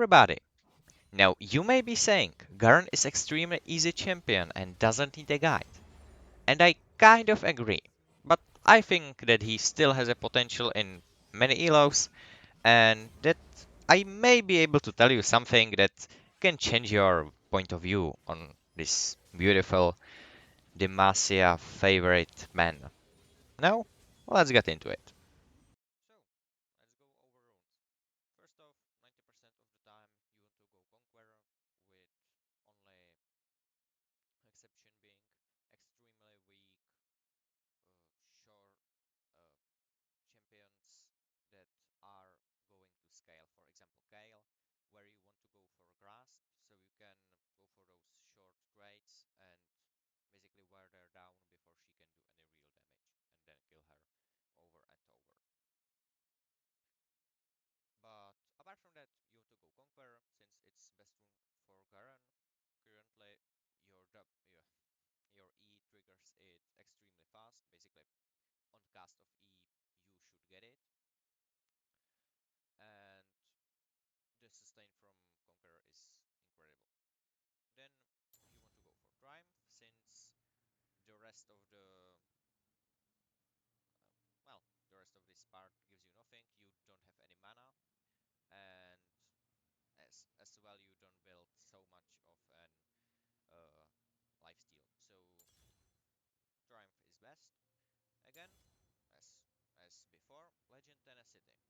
everybody! Now, you may be saying Garen is extremely easy champion and doesn't need a guide. And I kind of agree. But I think that he still has a potential in many elos, and that I may be able to tell you something that can change your point of view on this beautiful Demacia favorite man. Now, let's get into it. So, let's go over runes. First off, 90% of the time you want to go Conqueror, with only exception being extremely weak, short champions that are going to scale. For example, Kale, where you want to go for grasp, so you can go for those short grades and basically wear her down before she can do any real damage, and then kill her over and over. But apart from that, you want to go Conqueror, since it's best rune for Garen. Currently, your E triggers it extremely fast. Basically, on cast of E, you should get it. And the sustain from Conqueror is incredible. Then you want to go for Triumph, since the rest of well, the rest of this part gives you nothing. You don't have any mana, and as well you don't build so much of an uh, lifesteal. So Triumph is best. Again, as before, Legend Tenacity.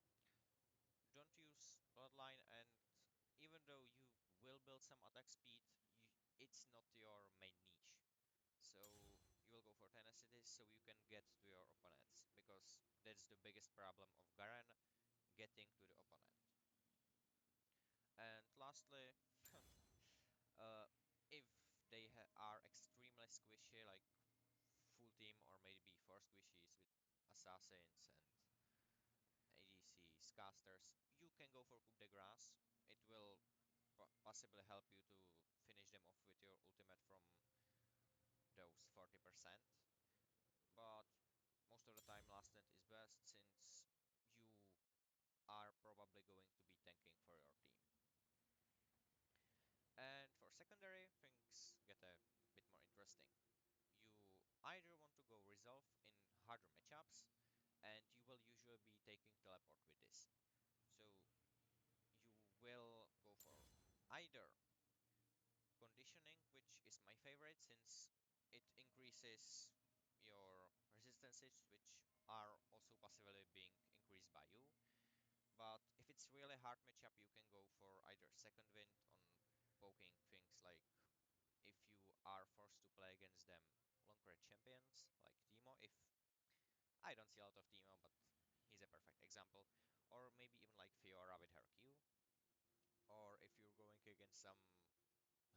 Don't use Bloodline, and even though you will build some attack speed, it's not your main niche. So you will go for tenacity so you can get to your opponents, because that's the biggest problem of Garen, getting to the opponent. And lastly, uh, if they are extremely squishy, like full team or maybe 4 squishies with assassins and ADCs, casters, you can go for Coup de Grace. It will possibly help you to finish them off with your ultimate from those 40%. But most of the time, last stand is best, since you are probably going to be tanking for your team. And for secondary, things get a bit more interesting. You either want to go resolve in harder matchups, and you will usually be taking teleport with this. So you will go for either conditioning, which is my favorite since it increases your resistances, which are also possibly being increased by you. But if it's really hard matchup, you can go for either second wind on poking things like if you are forced to play against them long range champions like Timo. If I don't see a lot of Timo, but he's a perfect example. Or maybe even like Fiora with her Q. Or if you're going against some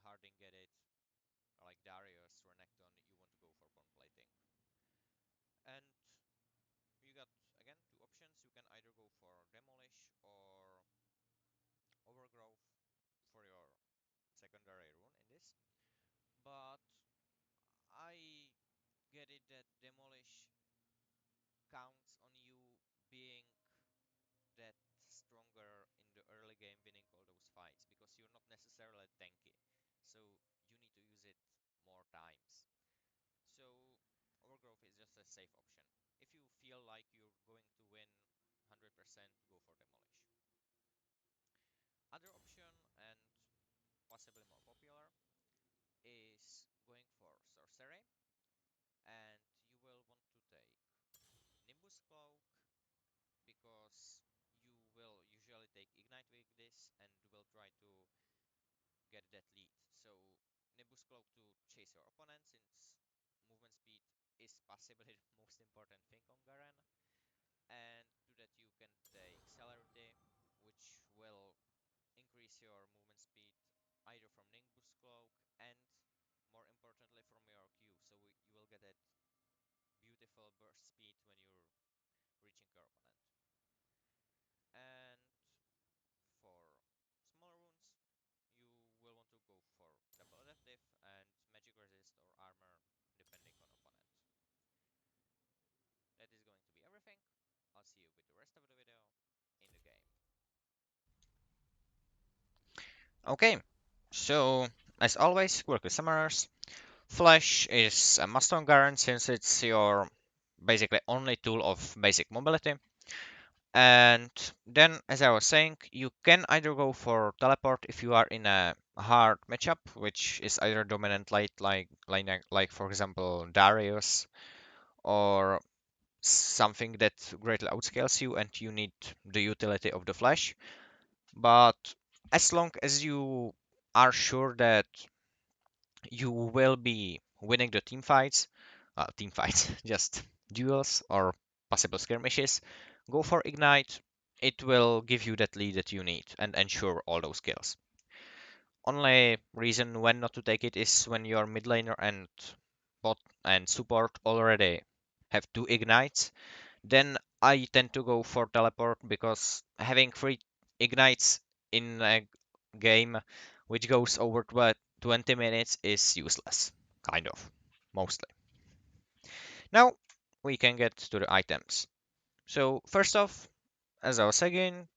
harding get it like Darius or Necton, you want to go for pawn plating. And you got again two options. You can either go for demolish or overgrowth for your secondary rune in this. But I get it that demolish counts on you being that stronger in the early game, winning all those fights, because you're not necessarily tanky. So you need to use it more times. So overgrowth is just a safe option. If you feel like you're going to win 100%, go for demolish. Other option, and possibly more popular, is going for sorcery, and you will want to take Nimbus Cloak, because you will usually take Ignite with this and will try to get that lead. So Nimbus Cloak to chase your opponent, since movement speed is possibly the most important thing on Garen. And to that you can take Celerity, which will increase your movement speed either from Nimbus Cloak and more importantly from your Q. So you will get that beautiful burst speed when you're reaching your opponent. And for smaller runes, you will want to go for double adaptive and magic resist or armor depending on opponent. That is going to be everything. I'll see you with the rest of the video in the game. Okay, so as always, quickly summarize. Flash is a must on Garen since it's your basically only tool of basic mobility. And then, as I was saying, you can either go for teleport if you are in a hard matchup, which is either dominant late, like for example Darius, or something that greatly outscales you, and you need the utility of the flash. But as long as you are sure that you will be winning the team fights, just duels or possible skirmishes, go for Ignite. It will give you that lead that you need and ensure all those kills. Only reason when not to take it is when your mid laner and bot and support already have two Ignites. Then I tend to go for teleport because having three Ignites in a game which goes over 20 minutes is useless. Kind of. Mostly. Now we can get to the items. So first off, as I was saying,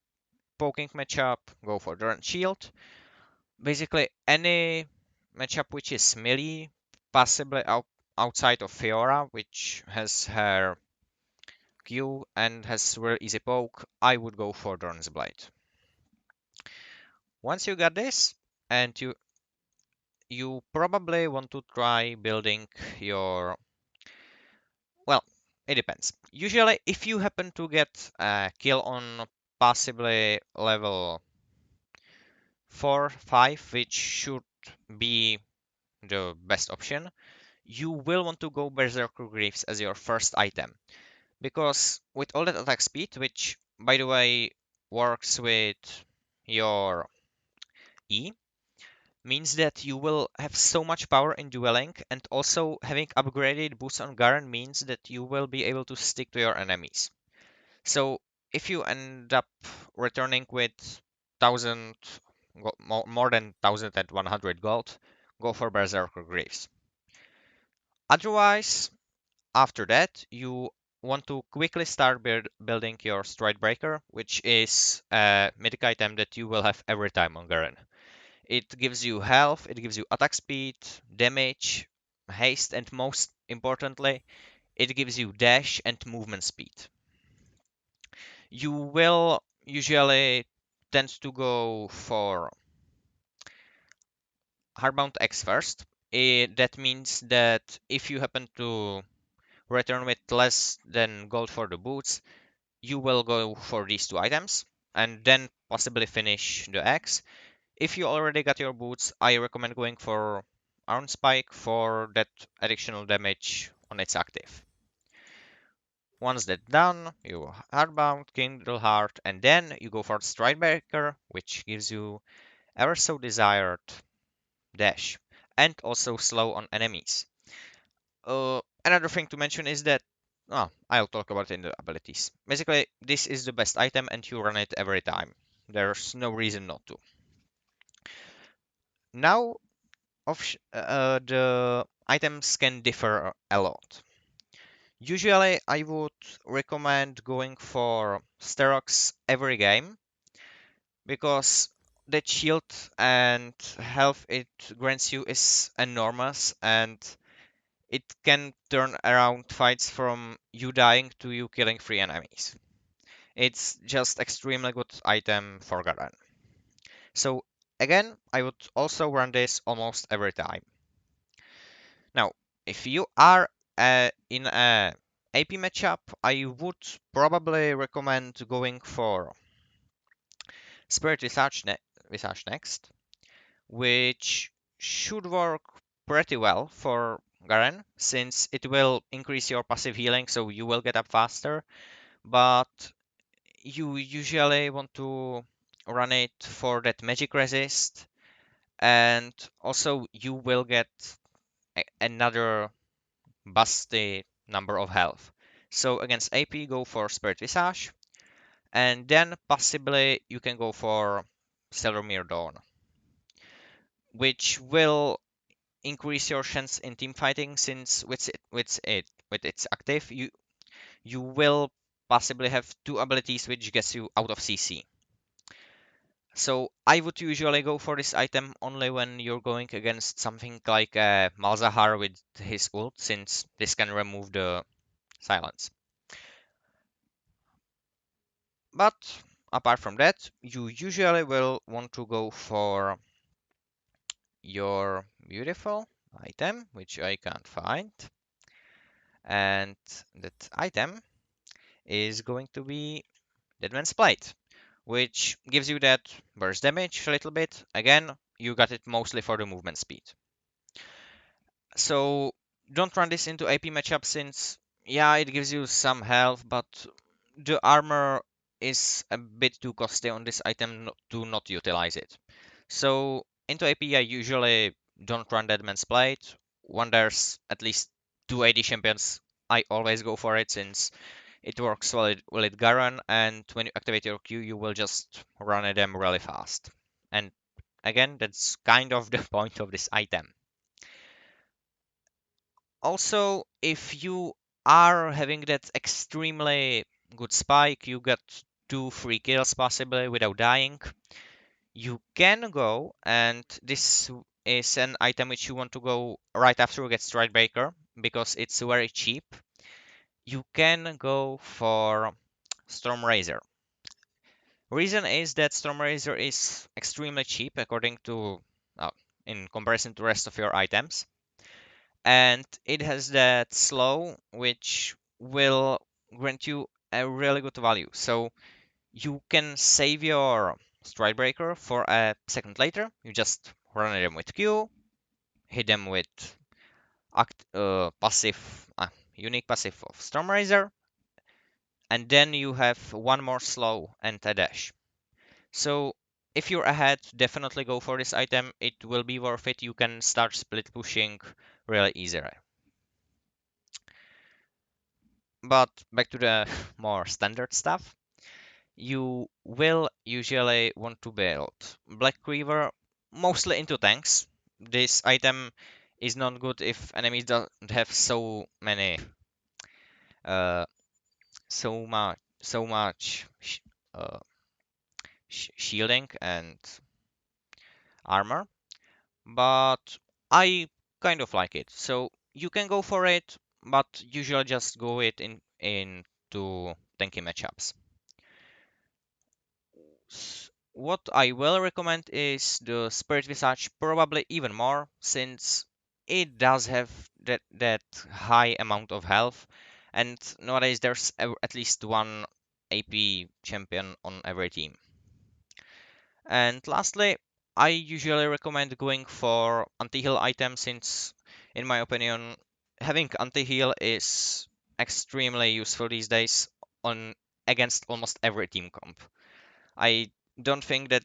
poking matchup, go for Durant Shield. Basically any matchup which is melee, possibly outside of Fiora, which has her Q and has very easy poke, I would go for Dorn's Blade. Once you got this, and you probably want to try building your, well, it depends. Usually, if you happen to get a kill on possibly level 4, 5, which should be the best option, you will want to go Berserker Greaves as your first item. Because with all that attack speed, which by the way works with your E, means that you will have so much power in dueling, and also having upgraded boots on Garen means that you will be able to stick to your enemies. So if you end up returning with 1000 more than 1100 gold, go for Berserker Greaves. Otherwise, after that, you want to quickly start building your Stridebreaker, which is a mythic item that you will have every time on Garen. It gives you health, it gives you attack speed, damage, haste, and most importantly, it gives you dash and movement speed. You will usually tend to go for Hardbound X first. That means that if you happen to return with less than gold for the boots, you will go for these two items and then possibly finish the X. If you already got your boots, I recommend going for Iron Spike for that additional damage on its active. Once that's done, you Hardbound, Kindle Heart, and then you go for Stridebreaker, which gives you ever so desired dash and also slow on enemies. Another thing to mention is that, oh, I'll talk about it in the abilities. Basically, this is the best item and you run it every time. There's no reason not to. Now, the items can differ a lot. Usually, I would recommend going for Sterox every game because the shield and health it grants you is enormous and it can turn around fights from you dying to you killing three enemies. It's just extremely good item for Garen. So again, I would also run this almost every time. Now, if you are in a AP matchup, I would probably recommend going for Spirit Visage next, which should work pretty well for Garen, since it will increase your passive healing, so you will get up faster, but you usually want to run it for that magic resist, and also you will get another busty number of health. So against AP, go for Spirit Visage, and then possibly you can go for Selromir Dawn, which will increase your chance in team fighting since with its active you will possibly have two abilities which gets you out of CC. So I would usually go for this item only when you're going against something like Malzahar with his ult, since this can remove the silence. But apart from that, you usually will want to go for your beautiful item, which I can't find. And that item is going to be Deadman's Plate, which gives you that burst damage a little bit. Again, you got it mostly for the movement speed. So don't run this into AP matchup since, yeah, it gives you some health, but the armor is a bit too costly on this item to not utilize it. So into AP, I usually don't run Deadman's Plate. When there's at least two AD champions, I always go for it since it works well with Garen, and when you activate your Q, you will just run at them really fast. And again, that's kind of the point of this item. Also, if you are having that extremely good spike, you get 2 free kills possibly without dying, you can go, and this is an item which you want to go right after you get Strikebreaker, because it's very cheap. You can go for Stormrazor. Reason is that Stormrazor is extremely cheap according to uh, in comparison to rest of your items, and it has that slow which will grant you a really good value. So you can save your Strikebreaker for a second later. You just run them with Q, hit them with passive, unique passive of Stormrazor, and then you have one more slow and a dash. So if you're ahead, definitely go for this item. It will be worth it. You can start split pushing really easily. But back to the more standard stuff. You will usually want to build Black Cleaver mostly into tanks. This item is not good if enemies don't have uh, so much uh, shielding and armor, but I kind of like it. So you can go for it, but usually just go it into tanky matchups. What I will recommend is the Spirit Visage, probably even more, since it does have that high amount of health, and nowadays there's at least one AP champion on every team. And lastly, I usually recommend going for anti-heal items since, in my opinion, having anti-heal is extremely useful these days on against almost every team comp. I don't think that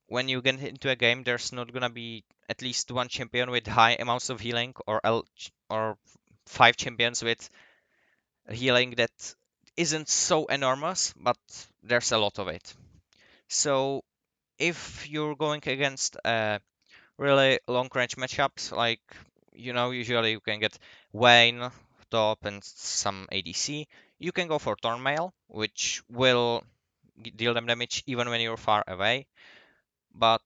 when you get into a game, there's not gonna be at least one champion with high amounts of healing, or 5 champions with healing that isn't so enormous, but there's a lot of it. So if you're going against really long range matchups, like usually you can get Wayne top and some ADC, you can go for Thornmail, which will deal them damage even when you're far away. But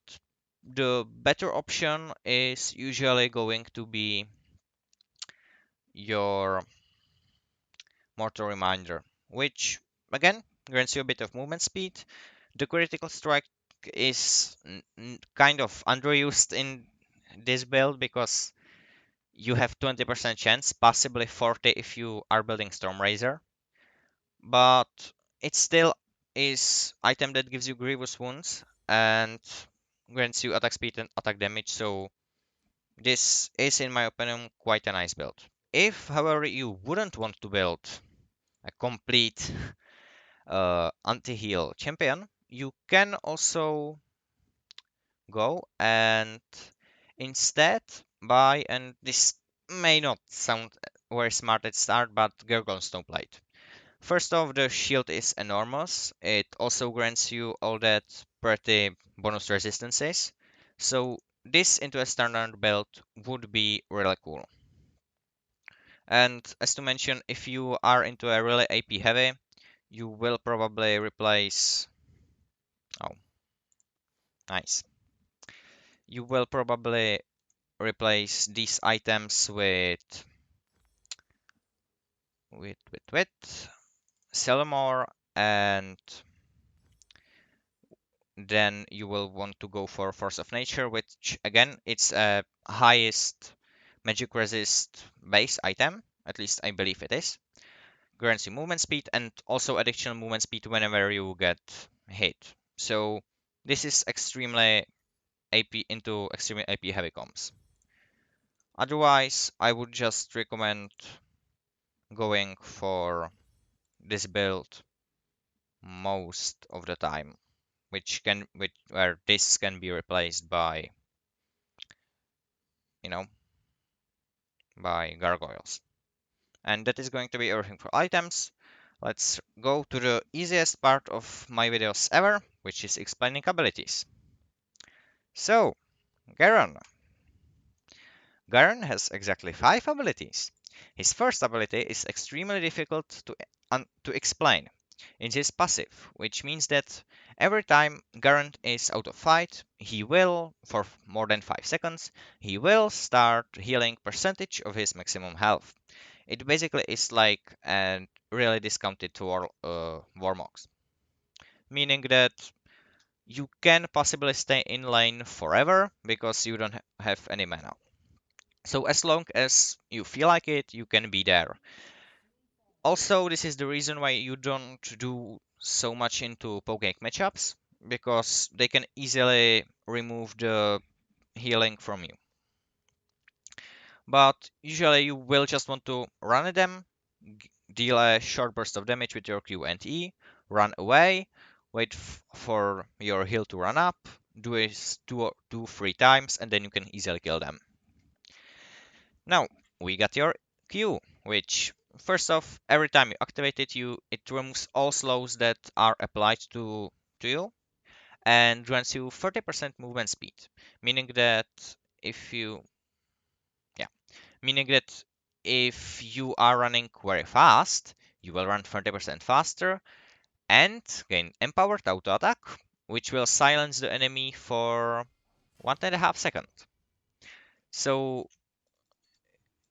the better option is usually going to be your Mortal Reminder, which again grants you a bit of movement speed. The critical strike is kind of underused in this build because you have 20% chance, possibly 40 if you are building Stormrazor, but it still is item that gives you grievous wounds and grants you attack speed and attack damage, so this is, in my opinion, quite a nice build. If, however, you wouldn't want to build a complete anti-heal champion, you can also go and instead buy, and this may not sound very smart at start, but Gargoyle Snowblade. First off, the shield is enormous. It also grants you all that pretty bonus resistances. So this into a standard build would be really cool. And as to mention, if you are into a really AP heavy, you will probably replace. Oh, Nice. You will probably replace these items with Selmore, and then you will want to go for Force of Nature, which again, it's a highest magic resist base item, at least I believe it is. Grants you movement speed and also additional movement speed whenever you get hit. So this is extremely AP heavy comps. Otherwise, I would just recommend going for this build most of the time, where this can be replaced by, you know, by gargoyles. And that is going to be everything for items. Let's go to the easiest part of my videos ever, which is explaining abilities. So, Garen. Garen has exactly 5 abilities. His first ability is extremely difficult to explain. It is passive, which means that every time Garen is out of fight, he will, for more than 5 seconds, he will start healing percentage of his maximum health. It basically is like a really discounted Warmogs, meaning that you can possibly stay in lane forever because you don't have any mana. So as long as you feel like it, you can be there. Also, this is the reason why you don't do so much into poke matchups, because they can easily remove the healing from you. But usually you will just want to run at them, deal a short burst of damage with your Q and E, run away, wait for your heal to run up, do it 3 times, and then you can easily kill them. Now, we got your Q, which, first off, every time you activate it, it removes all slows that are applied to you and grants you 30% movement speed, meaning that if you yeah, meaning that if you are running very fast, you will run 30% faster and gain empowered auto attack, which will silence the enemy for 1.5 seconds. So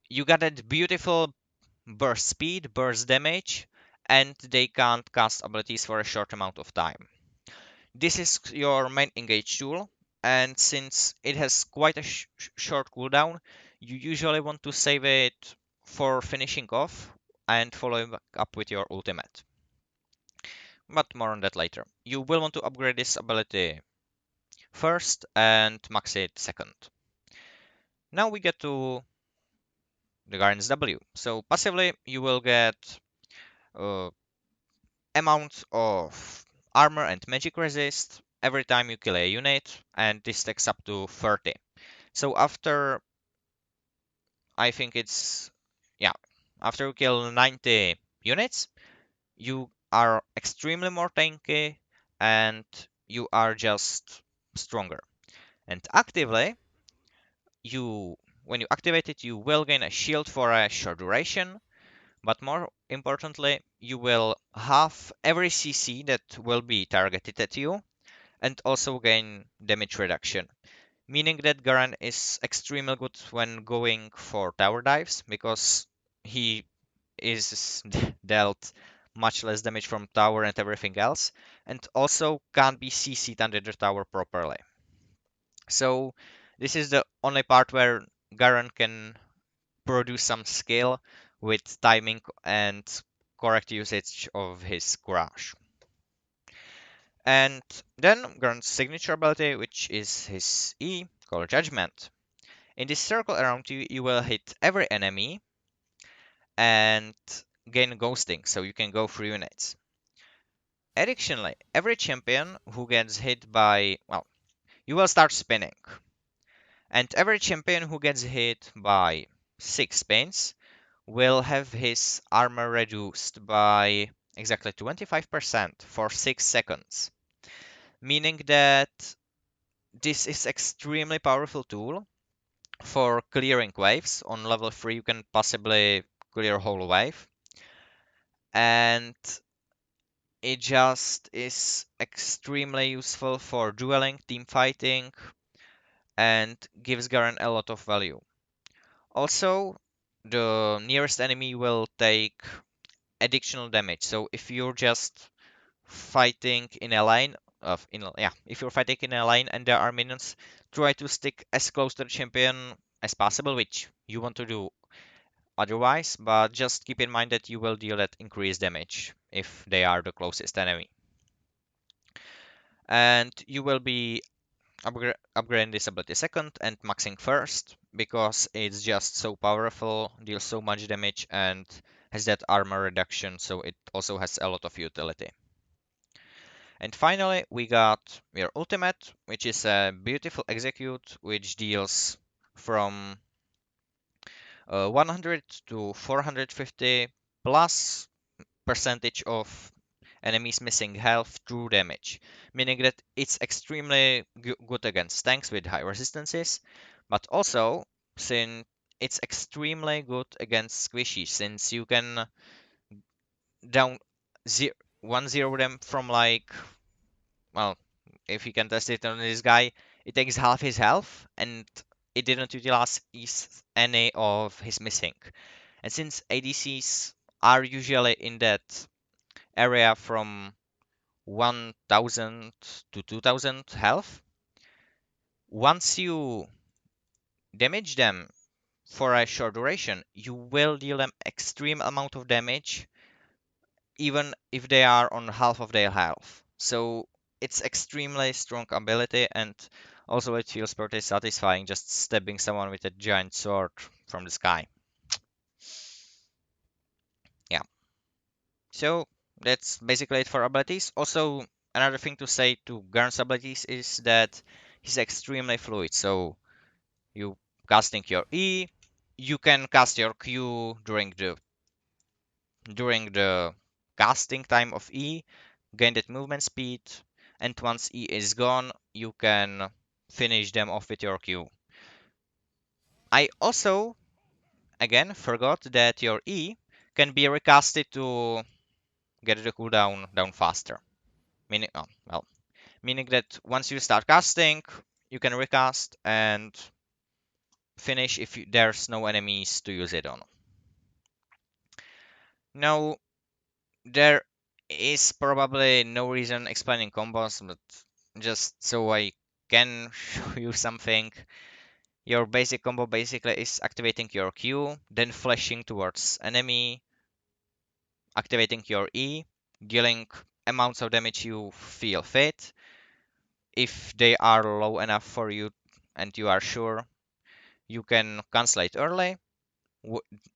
you got that beautiful burst speed, burst damage, and they can't cast abilities for a short amount of time. This is your main engage tool, and since it has quite a short cooldown, you usually want to save it for finishing off and following up with your ultimate. But more on that later. You will want to upgrade this ability first and max it second. Now we get to the Garen's W. So passively you will get uh, amount of armor and magic resist every time you kill a unit, and this stacks up to 30. So after, I think it's, yeah, after you kill 90 units, you are extremely more tanky and you are just stronger. And actively, when you activate it, you will gain a shield for a short duration, but more importantly, you will have every CC that will be targeted at you and also gain damage reduction. Meaning that Garen is extremely good when going for tower dives because he is dealt much less damage from tower and everything else, and also can't be CC'd under the tower properly. So this is the only part where Garen can produce some skill with timing and correct usage of his courage. And then Garen's signature ability, which is his E, called Judgment. In this circle around you, you will hit every enemy and gain ghosting, so you can go through units. Additionally, every champion who gets hit by, well, you will start spinning. And every champion who gets hit by 6 spins will have his armor reduced by exactly 25% for 6 seconds. Meaning that this is extremely powerful tool for clearing waves. On level 3 you can possibly clear a whole wave. And it just is extremely useful for dueling, team fighting, and gives Garen a lot of value. Also, the nearest enemy will take additional damage. So if you're just fighting in a line if you're fighting in a line and there are minions, try to stick as close to the champion as possible, which you want to do otherwise, but just keep in mind that you will deal that increased damage if they are the closest enemy. And you will be upgrading this ability second and maxing first because it's just so powerful, deals so much damage, and has that armor reduction, so it also has a lot of utility. And finally, we got your ultimate, which is a beautiful execute, which deals from 100 to 450 plus percentage of enemies missing health through damage, meaning that it's extremely good against tanks with high resistances, but also since it's extremely good against squishy, since you can down 1-0 them from like, well, if you can test it on this guy, it takes half his health and it didn't utilize any of his missing. And since ADCs are usually in that area from 1000 to 2000 health, once you damage them for a short duration, you will deal them extreme amount of damage even if they are on half of their health. So it's extremely strong ability, and also it feels pretty satisfying just stabbing someone with a giant sword from the sky. Yeah. So that's basically it for abilities. Also, another thing to say to Garen's abilities is that he's extremely fluid. So you casting your E, you can cast your Q during the casting time of E, gain that movement speed, and once E is gone, you can finish them off with your Q. I also, again, forgot that your E can be recasted to get the cooldown down faster. Meaning that once you start casting, you can recast and finish if there's no enemies to use it on. Now, there is probably no reason explaining combos, but just so I can show you something. Your basic combo basically is activating your Q, then flashing towards enemy, activating your E, dealing amounts of damage you feel fit. If they are low enough for you and you are sure, you can cancel it early,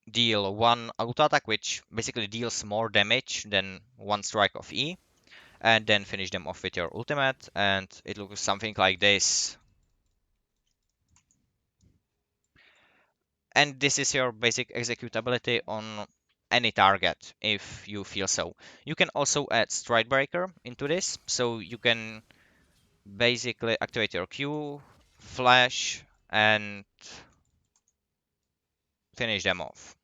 deal one auto attack, which basically deals more damage than one strike of E, and then finish them off with your ultimate, and it looks something like this. And this is your basic executability on any target if you feel so. You can also add Stride Breaker into this, so you can basically activate your Q, flash, and finish them off.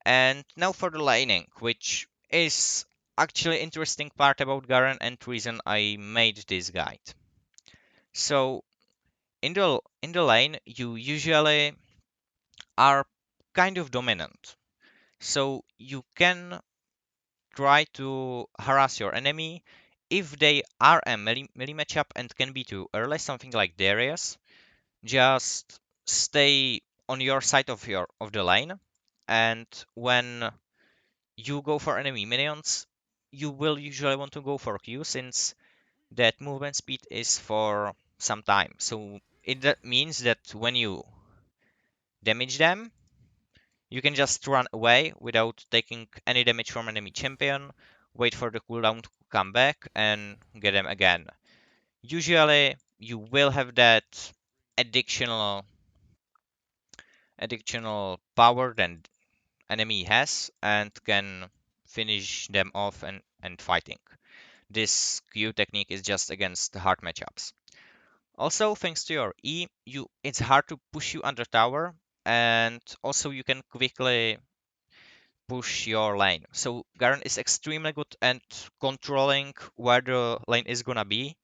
And now for the laning, which is actually interesting part about Garen and reason I made this guide. So in the lane, you usually are kind of dominant. So you can try to harass your enemy. If they are a melee matchup and can be too early, something like Darius, just stay on your side of the lane, and when you go for enemy minions, you will usually want to go for Q since that movement speed is for some time. So that means that when you damage them, you can just run away without taking any damage from enemy champion, wait for the cooldown to come back, and get them again. Usually, you will have that additional additional power than enemy has and can finish them off and fighting. This Q technique is just against hard matchups. Also, thanks to your E, it's hard to push you under tower, and also you can quickly push your lane. So Garen is extremely good at controlling where the lane is gonna be,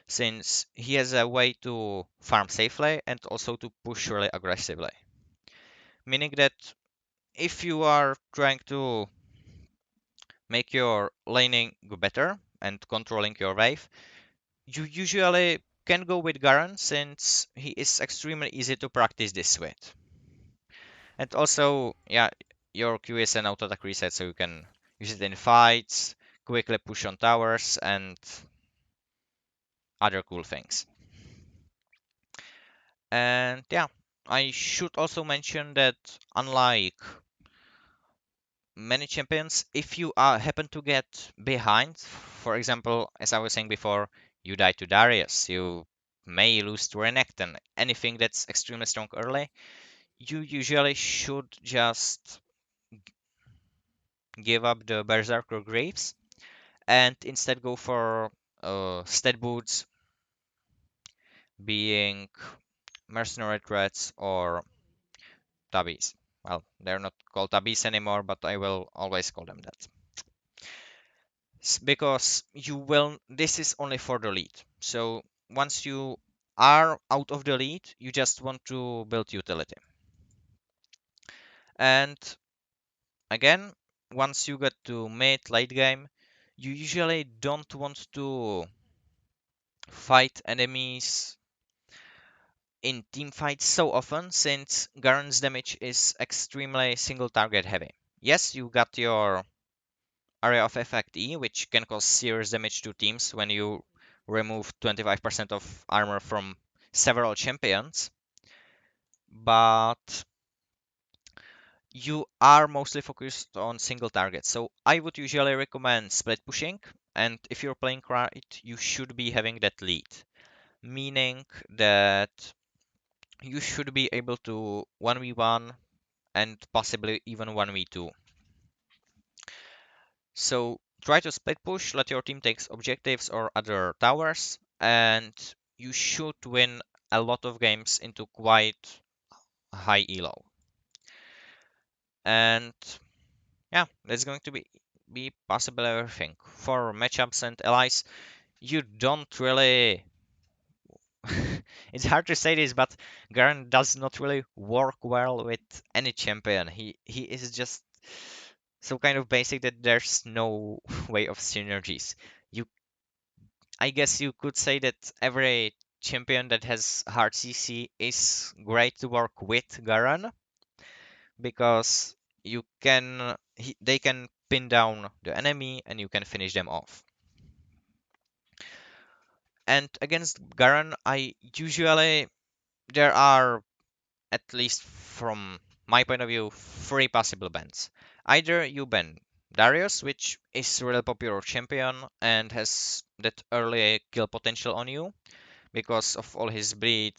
since he has a way to farm safely and also to push really aggressively. Meaning that if you are trying to make your laning go better and controlling your wave, you usually can go with Garen since he is extremely easy to practice this with. And also, yeah, your Q is an auto attack reset, so you can use it in fights, quickly push on towers, and other cool things. And yeah, I should also mention that unlike many champions, if you happen to get behind, for example, as I was saying before, you die to Darius, you may lose to Renekton, anything that's extremely strong early, you usually should just give up the Berserker Graves and instead go for stat boots, being mercenary threats or tabbies. Well, they're not called tabbies anymore, but I will always call them that. Because you will, this is only for the lead. So once you are out of the lead, you just want to build utility. And again, once you get to mid, late game, you usually don't want to fight enemies in team fights so often since Garen's damage is extremely single target heavy. Yes, you got your area of effect E, which can cause serious damage to teams when you remove 25% of armor from several champions, but you are mostly focused on single targets. So I would usually recommend split pushing, and if you're playing right, you should be having that lead, meaning that you should be able to 1v1 and possibly even 1v2. So try to split push, let your team take objectives or other towers, and you should win a lot of games into quite high elo. And yeah, that's going to be possible everything. For matchups and allies, you don't really it's hard to say this, but Garen does not really work well with any champion. He is just so kind of basic that there's no way of synergies. You, I guess you could say that every champion that has hard CC is great to work with Garen because they can pin down the enemy and you can finish them off. And against Garen, I usually there are, at least from my point of view, three possible bans. Either you ban Darius, which is a really popular champion and has that early kill potential on you because of all his bleed,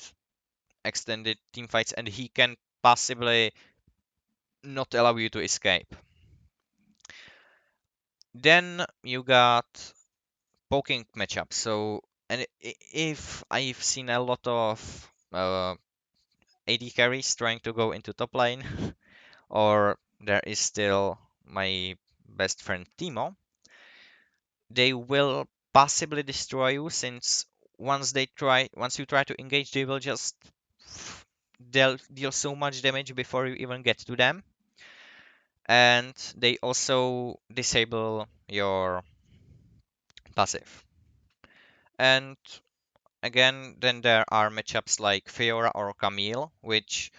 extended team fights, and he can possibly not allow you to escape. Then you got poking matchup. So, and if I've seen a lot of AD carries trying to go into top lane, or there is still my best friend Timo, they will possibly destroy you since once you try to engage, they will just deal so much damage before you even get to them. And they also disable your passive. And again, then there are matchups like Fiora or Camille, which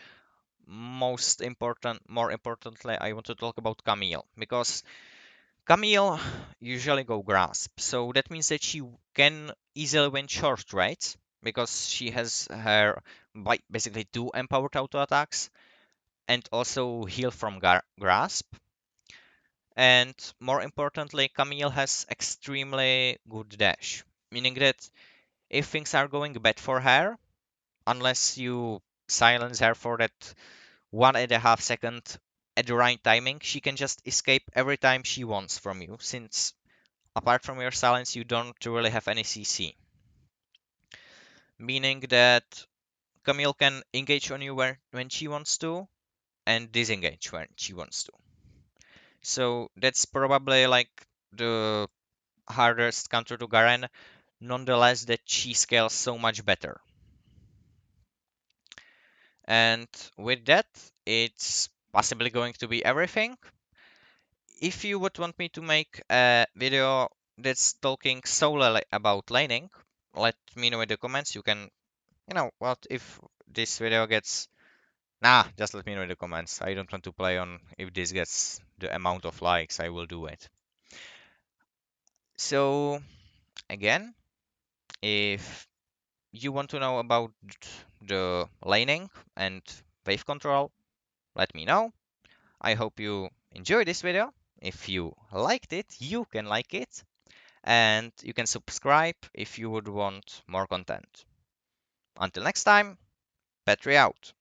more importantly, I want to talk about Camille because Camille usually go grasp, so that means that she can easily win short raids because she has her basically two empowered auto attacks and also heal from grasp. And more importantly, Camille has extremely good dash, meaning that if things are going bad for her, unless you silence her for that 1.5 second at the right timing, she can just escape every time she wants from you, since apart from your silence, you don't really have any CC. Meaning that Camille can engage on you when she wants to, and disengage when she wants to. So that's probably like the hardest counter to Garen. Nonetheless, the chi scales so much better. And with that, it's possibly going to be everything. If you would want me to make a video that's talking solely about laning, let me know in the comments. You can, you know what, if this video gets, nah, just let me know in the comments. I don't want to play on if this gets the amount of likes, I will do it. So again, if you want to know about the laning and wave control, let me know. I hope you enjoyed this video. If you liked it, you can like it, and you can subscribe if you would want more content. Until next time, Petri out.